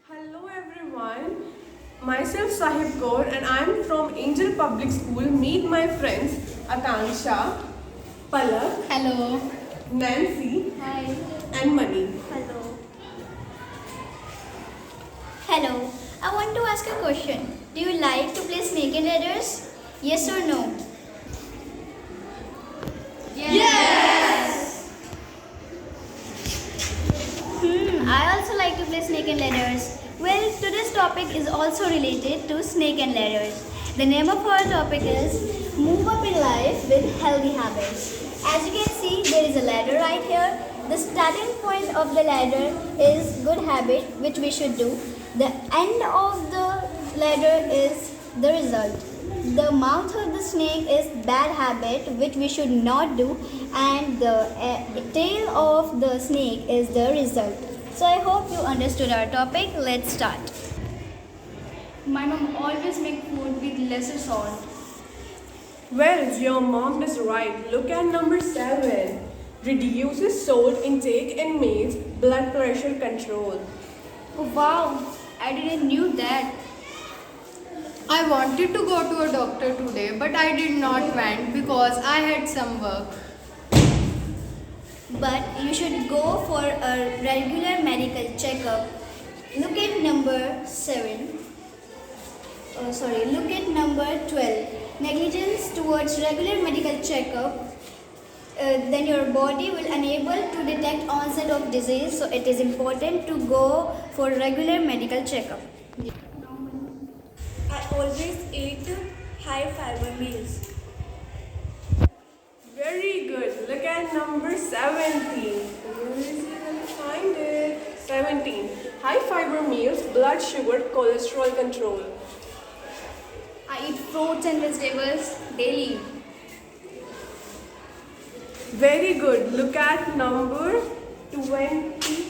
Hello everyone, myself Sahib Kaur and I am from Angel Public School. Meet my friends Akanksha, Palak, Hello. Nancy Hi. and Mani. Hello. Hello. I want to ask a question. Do you like to play snake and ladders? Yes or no? Yes. I also like to play snake and ladders. Well, today's topic is also related to snake and ladders. The name of our topic is Move Up in Life with Healthy Habits. As you can see, there is a ladder right here. The starting point of the ladder is good habit, which we should do. The end of the ladder is the result. The mouth of the snake is bad habit, which we should not do, and the tail of the snake is the result. So I hope you understood our topic. Let's start. My mom always make food with lesser salt. Well, your mom is right. Look at number 7. Reduces salt intake and makes blood pressure control. Oh wow, I didn't knew that. I wanted to go to a doctor today, but I did not went because I had some work. But you should go for a regular medical checkup. Look at number 7. Look at number 12. Negligence towards regular medical checkup, then your body will unable to detect onset of disease. So it is important to go for regular medical checkup. I always eat high fiber meals. Very good. Look at number 17. Where is it? Let me find it. 17. High fiber meals, blood sugar, cholesterol control. I eat fruits and vegetables daily. Very good. Look at number 20.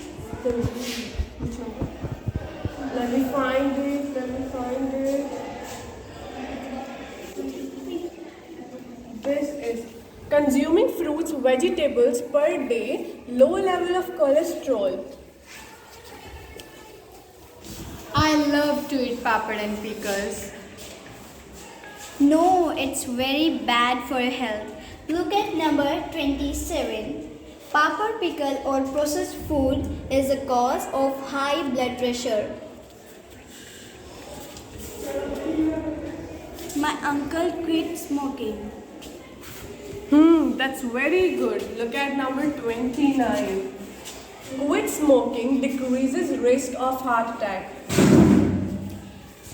Let me find it. This is consuming fruits, vegetables per day, low level of cholesterol. I love to eat papad and pickles. No, it's very bad for your health. Look at number 27. Papad pickle or processed food is a cause of high blood pressure. My uncle quit smoking. That's very good. Look at number 29. Quit smoking decreases risk of heart attack.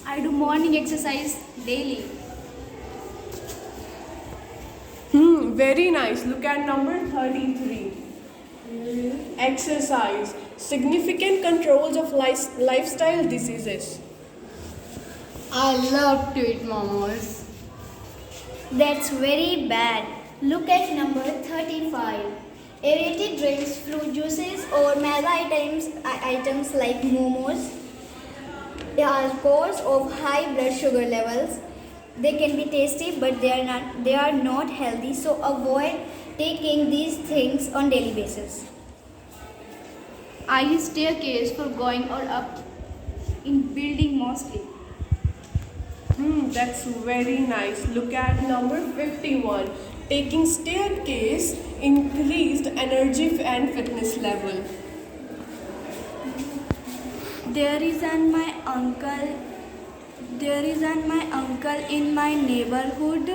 I do morning exercise daily. Very nice. Look at number 33. Exercise. Significant controls of lifestyle diseases. I love to eat momos. That's very bad. Look at number 35. Aerated drinks, fruit juices or mega items like momos are cause of high blood sugar levels. They can be tasty but they are not healthy, so avoid taking these things on daily basis. I use staircase for going or up in building mostly. That's very nice. Look at number 51. Taking staircase increased energy and fitness level. There is my uncle in my neighborhood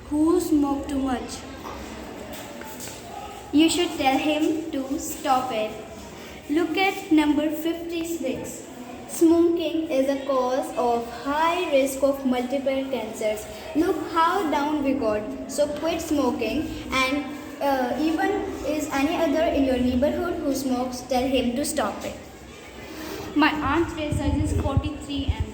who smoke too much. You should tell him to stop it. Look at number 56. Smoking is a cause of high risk of multiple cancers. Look how down we got. So quit smoking, and even is any other in your neighborhood who smokes, tell him to stop it. My aunt's waist size is 43 m.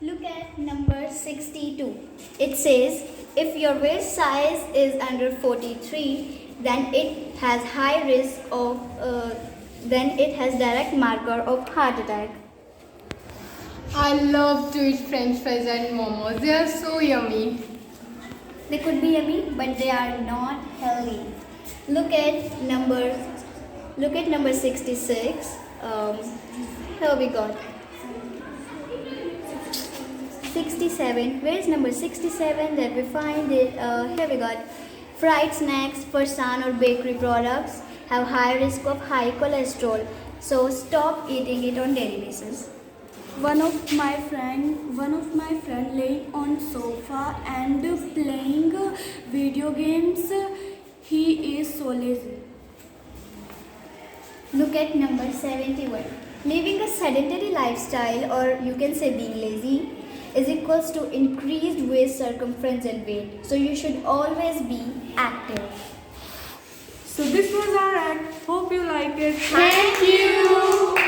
Look at number 62. It says if your waist size is under 43, then it has high risk of then it has direct marker of heart attack. I love to eat french fries and momos. They are so yummy. They could be yummy, but they are not healthy. Look at number Look at number 66. Here we got 67. Where is number 67? That we find it. Here we got fried snacks, farsan or bakery products have high risk of high cholesterol. So stop eating it on daily basis. One of my friend laying on sofa and playing video games. He is so lazy. Look at number 71. Living a sedentary lifestyle, or you can say being lazy, is equals to increased waist circumference and weight. So you should always be active. So this was our act. Hope you like it. Thank you.